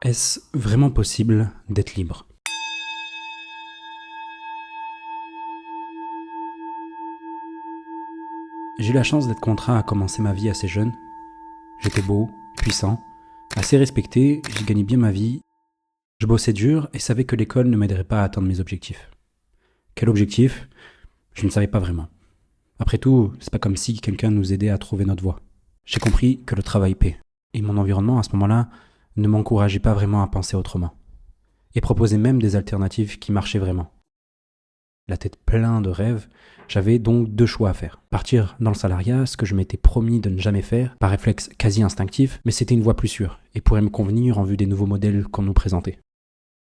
Est-ce vraiment possible d'être libre? J'ai eu la chance d'être contraint à commencer ma vie assez jeune. J'étais beau, puissant, assez respecté, j'ai gagné bien ma vie. Je bossais dur et savais que l'école ne m'aiderait pas à atteindre mes objectifs. Quel objectif? Je ne savais pas vraiment. Après tout, c'est pas comme si quelqu'un nous aidait à trouver notre voie. J'ai compris que le travail paie. Et mon environnement à ce moment-là ne m'encourageait pas vraiment à penser autrement. Et proposait même des alternatives qui marchaient vraiment. La tête pleine de rêves, j'avais donc deux choix à faire. Partir dans le salariat, ce que je m'étais promis de ne jamais faire, par réflexe quasi instinctif, mais c'était une voie plus sûre, et pourrait me convenir en vue des nouveaux modèles qu'on nous présentait.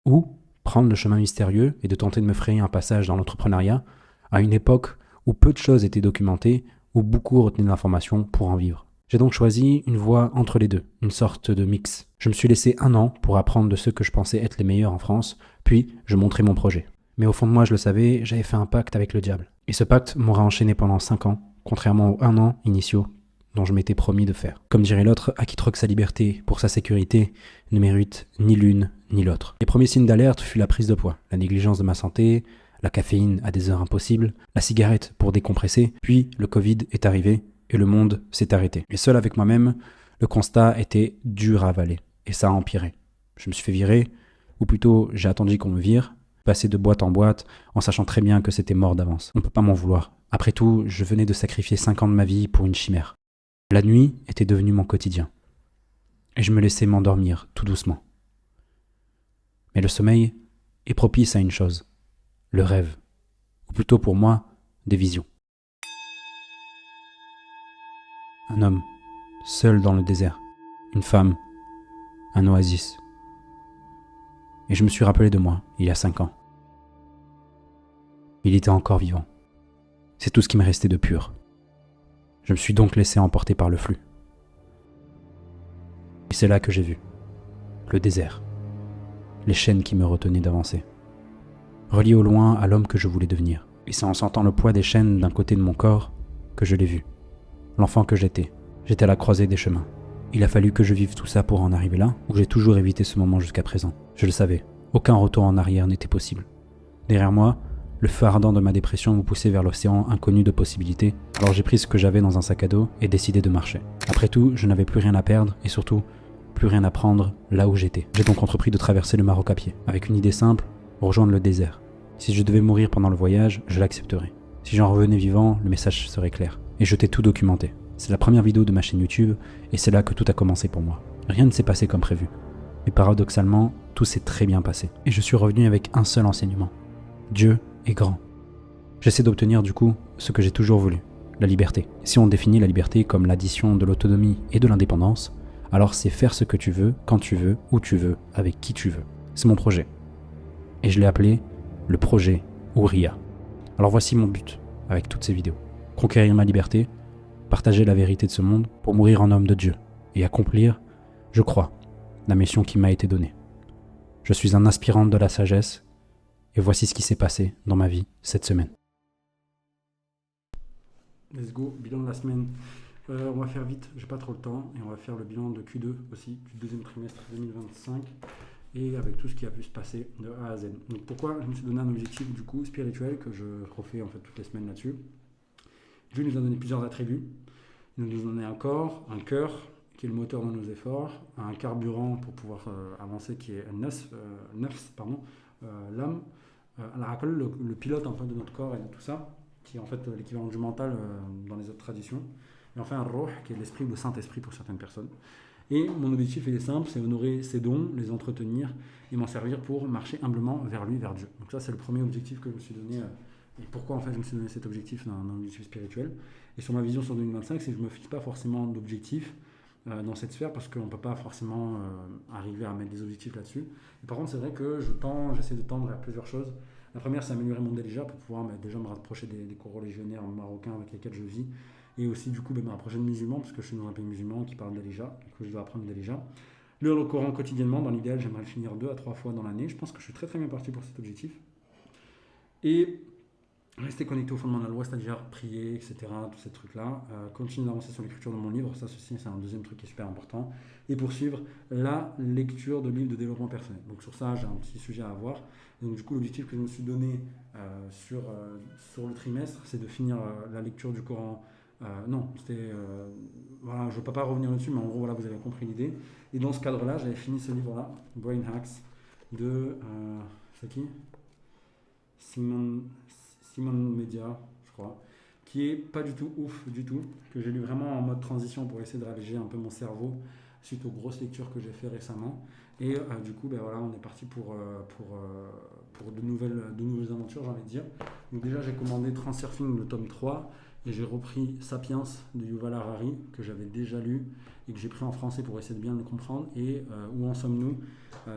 Ou prendre le chemin mystérieux et de tenter de me frayer un passage dans l'entrepreneuriat, à une époque où peu de choses étaient documentées, où beaucoup retenaient de l'information pour en vivre. J'ai donc choisi une voie entre les deux, une sorte de mix. Je me suis laissé 1 an pour apprendre de ceux que je pensais être les meilleurs en France, puis je montrais mon projet. Mais au fond de moi, je le savais, j'avais fait un pacte avec le diable. Et ce pacte m'aura enchaîné pendant 5 ans, contrairement aux 1 an initiaux dont je m'étais promis de faire. Comme dirait l'autre, à qui troque sa liberté pour sa sécurité ne mérite ni l'une ni l'autre. Les premiers signes d'alerte furent la prise de poids, la négligence de ma santé, la caféine à des heures impossibles, la cigarette pour décompresser, puis le Covid est arrivé et le monde s'est arrêté. Et seul avec moi-même, le constat était dur à avaler, et ça a empiré. Je me suis fait virer, ou plutôt j'ai attendu qu'on me vire, passer de boîte en boîte, en sachant très bien que c'était mort d'avance. On peut pas m'en vouloir. Après tout, je venais de sacrifier 5 ans de ma vie pour une chimère. La nuit était devenue mon quotidien. Et je me laissais m'endormir, tout doucement. Mais le sommeil est propice à une chose, le rêve. Ou plutôt pour moi, des visions. Un homme, seul dans le désert. Une femme, un oasis. Et je me suis rappelé de moi, il y a 5 ans. Il était encore vivant. C'est tout ce qui me restait de pur. Je me suis donc laissé emporter par le flux. Et c'est là que j'ai vu le désert, les chaînes qui me retenaient d'avancer, reliées au loin à l'homme que je voulais devenir. Et c'est en sentant le poids des chaînes d'un côté de mon corps que je l'ai vu. L'enfant que j'étais. J'étais à la croisée des chemins. Il a fallu que je vive tout ça pour en arriver là, ou j'ai toujours évité ce moment jusqu'à présent. Je le savais, aucun retour en arrière n'était possible. Derrière moi, le feu ardent de ma dépression me poussait vers l'océan inconnu de possibilités, alors j'ai pris ce que j'avais dans un sac à dos et décidé de marcher. Après tout, je n'avais plus rien à perdre et surtout, plus rien à prendre là où j'étais. J'ai donc entrepris de traverser le Maroc à pied, avec une idée simple, rejoindre le désert. Si je devais mourir pendant le voyage, je l'accepterais. Si j'en revenais vivant, le message serait clair. Et je t'ai tout documenté. C'est la première vidéo de ma chaîne YouTube et c'est là que tout a commencé pour moi. Rien ne s'est passé comme prévu. Mais paradoxalement, tout s'est très bien passé. Et je suis revenu avec un seul enseignement. Dieu est grand. J'essaie d'obtenir du coup ce que j'ai toujours voulu, la liberté. Si on définit la liberté comme l'addition de l'autonomie et de l'indépendance, alors c'est faire ce que tu veux, quand tu veux, où tu veux, avec qui tu veux. C'est mon projet. Et je l'ai appelé le projet Ouria. Alors voici mon but avec toutes ces vidéos. Conquérir ma liberté, partager la vérité de ce monde pour mourir en homme de Dieu et accomplir, je crois, la mission qui m'a été donnée. Je suis un aspirant de la sagesse et voici ce qui s'est passé dans ma vie cette semaine. Let's go, bilan de la semaine. On va faire vite, j'ai pas trop le temps, et on va faire le bilan de Q2 aussi, du deuxième trimestre 2025, et avec tout ce qui a pu se passer de A à Z. Donc pourquoi je me suis donné un objectif du coup spirituel que je refais en fait toutes les semaines là-dessus. Dieu nous a donné plusieurs attributs. Il nous a donné un corps, un cœur, qui est le moteur de nos efforts, un carburant pour pouvoir avancer qui est l'âme, le pilote en fait, de notre corps et de tout ça, qui est en fait l'équivalent du mental dans les autres traditions. Et enfin un roh, qui est l'esprit ou le Saint-Esprit pour certaines personnes. Et mon objectif il est simple, c'est honorer ces dons, les entretenir et m'en servir pour marcher humblement vers lui, vers Dieu. Donc ça c'est le premier objectif que je me suis donné. Et pourquoi en fait je me suis donné cet objectif d'un objectif spirituel. Et sur ma vision sur 2025, c'est que je ne me fixe pas forcément d'objectifs dans cette sphère parce qu'on ne peut pas forcément arriver à mettre des objectifs là-dessus. Et par contre, c'est vrai que j'essaie de tendre vers plusieurs choses. La première, c'est améliorer mon déjà pour pouvoir déjà me rapprocher des cours religionnaires marocains avec lesquels je vis. Et aussi, du coup, me rapprocher de musulmans parce que je suis dans un pays musulman qui parle déjà. Du coup, je dois apprendre déjà. Lire le Coran quotidiennement, dans l'idéal, j'aimerais le finir 2 à 3 fois dans l'année. Je pense que je suis très très bien parti pour cet objectif. Et Rester connecté au fondement de la loi, c'est-à-dire prier, etc., tous ces trucs-là. Continuer d'avancer sur l'écriture de mon livre, ça ceci c'est un deuxième truc qui est super important. Et poursuivre la lecture de livres de développement personnel. Donc sur ça, j'ai un petit sujet à avoir. Et donc du coup, l'objectif que je me suis donné sur le trimestre, c'est de finir la lecture du Coran. Non, c'était... voilà, je ne peux pas revenir dessus, mais en gros, voilà, vous avez compris l'idée. Et dans ce cadre-là, j'avais fini ce livre-là, Brain Hacks, de... c'est qui Simon, Simon Media, je crois, qui est pas du tout ouf du tout, que j'ai lu vraiment en mode transition pour essayer de ralléger un peu mon cerveau suite aux grosses lectures que j'ai fait récemment. Et du coup, ben voilà, on est parti pour de nouvelles aventures, j'ai envie de dire. Donc déjà, j'ai commandé Transurfing, le tome 3, et j'ai repris Sapiens de Yuval Harari, que j'avais déjà lu, et que j'ai pris en français pour essayer de bien le comprendre, et Où en sommes-nous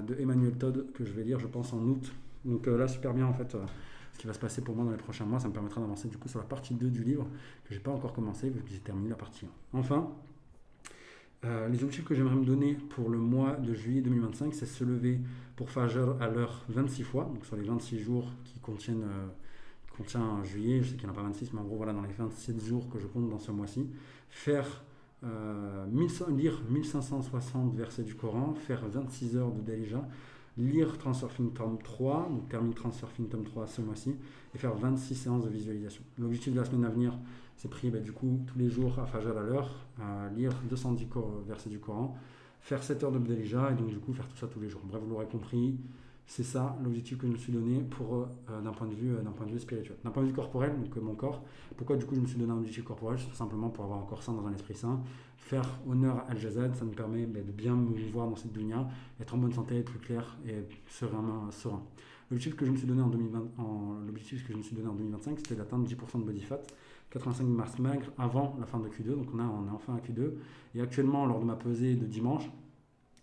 de Emmanuel Todd, que je vais lire, je pense, en août. Donc là, super bien, en fait, ce qui va se passer pour moi dans les prochains mois. Ça me permettra d'avancer du coup sur la partie 2 du livre, que j'ai pas encore commencé, vu que j'ai terminé la partie 1. Enfin, les objectifs que j'aimerais me donner pour le mois de juillet 2025, c'est se lever pour Fajr à l'heure 26 fois, donc sur les 26 jours qui contient juillet, je sais qu'il n'y en a pas 26, mais en gros voilà, dans les 27 jours que je compte dans ce mois-ci, faire lire 1560 versets du Coran, faire 26 heures de Dalija, lire Transurfing tome 3, donc termine Transurfing tome 3 ce mois-ci, et faire 26 séances de visualisation. L'objectif de la semaine à venir, c'est prier du coup tous les jours à Fajr à l'heure, lire 210 versets du Coran, faire 7 heures de Dalija, et donc du coup faire tout ça tous les jours. Bref, vous l'aurez compris, c'est ça l'objectif que je me suis donné pour d'un point de vue spirituel. D'un point de vue corporel, donc mon corps, pourquoi du coup je me suis donné un objectif corporel? C'est tout simplement pour avoir un corps sain dans un esprit sain, faire honneur à Al-Jazad, ça me permet de bien me mouvoir dans cette dunya, être en bonne santé, être plus clair et serein. L'objectif que je me suis donné en 2025, c'était d'atteindre 10% de body fat, 85 de masse maigre avant la fin de Q2, donc on est enfin à Q2, et actuellement lors de ma pesée de dimanche,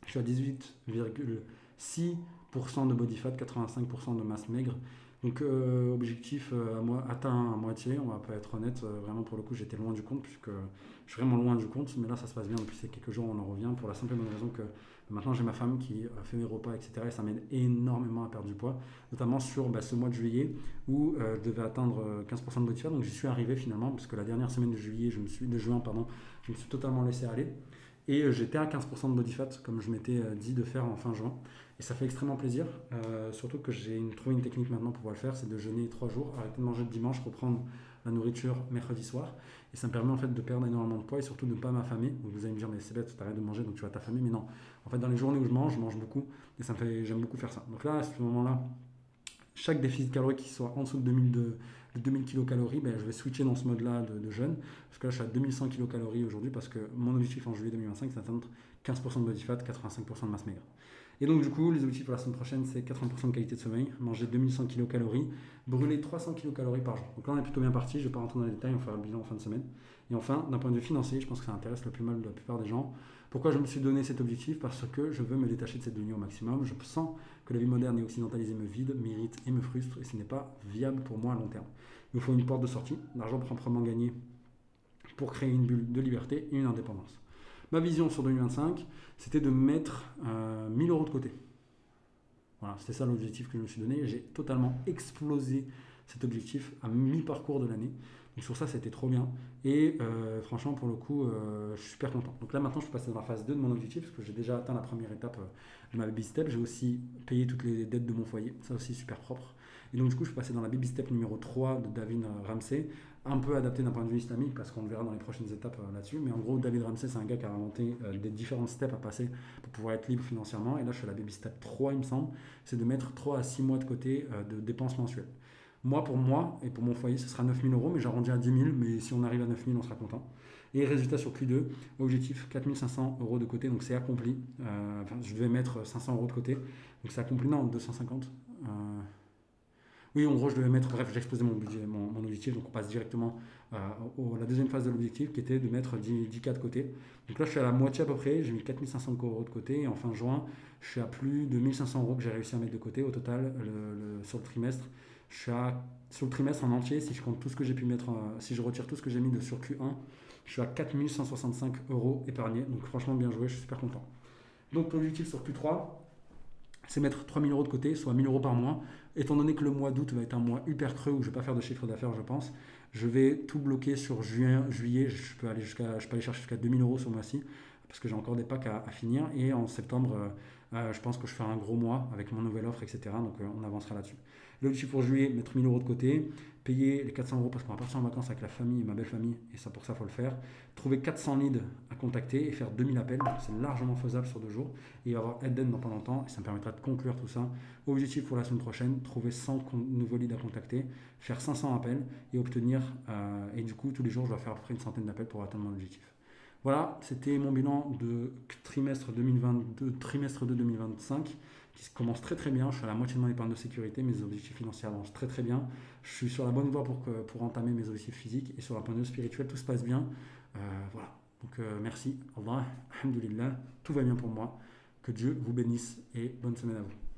je suis à 18,6% de body fat, 85% de masse maigre. Donc objectif atteint à moitié, on va pas être honnête, vraiment pour le coup j'étais loin du compte puisque je suis vraiment loin du compte, mais là ça se passe bien depuis ces quelques jours, on en revient pour la simple et bonne raison que maintenant j'ai ma femme qui fait mes repas, etc. Et ça m'aide énormément à perdre du poids, notamment sur ce mois de juillet où je devais atteindre 15% de body fat, donc j'y suis arrivé finalement parce que la dernière semaine de juin, je me suis totalement laissé aller. Et j'étais à 15% de body fat, comme je m'étais dit de faire en fin juin. Et ça fait extrêmement plaisir. Surtout que j'ai trouvé une technique maintenant pour pouvoir le faire, c'est de jeûner 3 jours, arrêter de manger le dimanche, reprendre la nourriture mercredi soir. Et ça me permet en fait de perdre énormément de poids et surtout de ne pas m'affamer. Donc vous allez me dire, mais c'est bête, t'arrêtes de manger donc tu vas t'affamer. Mais non, en fait dans les journées où je mange beaucoup. Et j'aime beaucoup faire ça. Donc là, à ce moment-là, chaque déficit calorique qui soit en dessous de 2000 kilocalories, je vais switcher dans ce mode-là de jeûne. Parce que là, je suis à 2100 kilocalories aujourd'hui parce que mon objectif en juillet 2025, c'est d'atteindre 15% de body fat, 85% de masse maigre. Et donc, du coup, les objectifs pour la semaine prochaine, c'est 80% de qualité de sommeil, manger 2100 kilocalories, brûler 300 kilocalories par jour. Donc là, on est plutôt bien parti. Je ne vais pas rentrer dans les détails, on fera le bilan en fin de semaine. Et enfin, d'un point de vue financier, je pense que ça intéresse le plus mal de la plupart des gens. Pourquoi je me suis donné cet objectif? Parce que je veux me détacher de cette dunya au maximum. Je sens que la vie moderne et occidentalisée me vide, m'irrite et me frustre, et ce n'est pas viable pour moi à long terme. Il me faut une porte de sortie, l'argent proprement gagné pour créer une bulle de liberté et une indépendance. Ma vision sur 2025, c'était de mettre 1000 euros de côté. Voilà, c'était ça l'objectif que je me suis donné. J'ai totalement explosé cet objectif à mi-parcours de l'année. Donc sur ça, c'était trop bien. Et franchement, pour le coup, je suis super content. Donc là, maintenant, je suis passé dans la phase 2 de mon objectif parce que j'ai déjà atteint la première étape de ma baby step. J'ai aussi payé toutes les dettes de mon foyer. Ça aussi, super propre. Et donc, du coup, je suis passé dans la baby step numéro 3 de David Ramsey. Un peu adapté d'un point de vue islamique parce qu'on le verra dans les prochaines étapes là-dessus. Mais en gros, David Ramsey, c'est un gars qui a inventé des différentes steps à passer pour pouvoir être libre financièrement. Et là, je suis à la baby step 3, il me semble. C'est de mettre 3 à 6 mois de côté de dépenses mensuelles. Pour moi et pour mon foyer, ce sera 9 000 euros, mais j'arrondis à 10 000. Mais si on arrive à 9 000, on sera content. Et résultat sur Q2, objectif 4 500 euros de côté, donc c'est accompli. Je devais mettre 500 euros de côté, donc c'est accompli, non, 250. Oui, en gros, je devais mettre, bref, j'ai explosé mon budget, mon objectif, donc on passe directement à la deuxième phase de l'objectif qui était de mettre 10K de côté. Donc là, je suis à la moitié à peu près, j'ai mis 4 500 euros de côté et en fin juin, je suis à plus de 1 500 euros que j'ai réussi à mettre de côté. Au total, sur le trimestre, sur le trimestre en entier, si je compte tout ce que j'ai pu mettre, si je retire tout ce que j'ai mis sur Q1, je suis à 4 165 euros épargnés. Donc franchement, bien joué, je suis super content. Donc l'objectif sur Q3, c'est mettre 3 000 euros de côté, soit 1 000 euros par mois. Étant donné que le mois d'août va être un mois hyper creux où je ne vais pas faire de chiffre d'affaires, je pense, je vais tout bloquer sur juin, juillet. Je peux aller chercher jusqu'à 2 000 euros ce mois-ci parce que j'ai encore des packs à finir. Et en septembre, je pense que je ferai un gros mois avec mon nouvelle offre, etc. Donc on avancera là-dessus. L'objectif pour juillet, mettre 1 000 euros de côté, payer les 400 euros parce qu'on va partir en vacances avec la famille, ma belle famille, et ça pour ça, il faut le faire. Trouver 400 leads à contacter et faire 2000 appels, c'est largement faisable sur 2 jours. Et il va y avoir Eden dans pas longtemps et ça me permettra de conclure tout ça. Objectif pour la semaine prochaine, trouver 100 nouveaux leads à contacter, faire 500 appels et obtenir, et du coup tous les jours je dois faire à peu près une centaine d'appels pour atteindre mon objectif. Voilà, c'était mon bilan de trimestre 2022, trimestre 2 2025 qui commence très très bien. Je suis à la moitié de mon épargne de sécurité, mes objectifs financiers avancent très très bien. Je suis sur la bonne voie pour entamer mes objectifs physiques et sur un point de vue spirituel, tout se passe bien. Voilà, donc merci, Allah, alhamdoulilah, tout va bien pour moi. Que Dieu vous bénisse et bonne semaine à vous.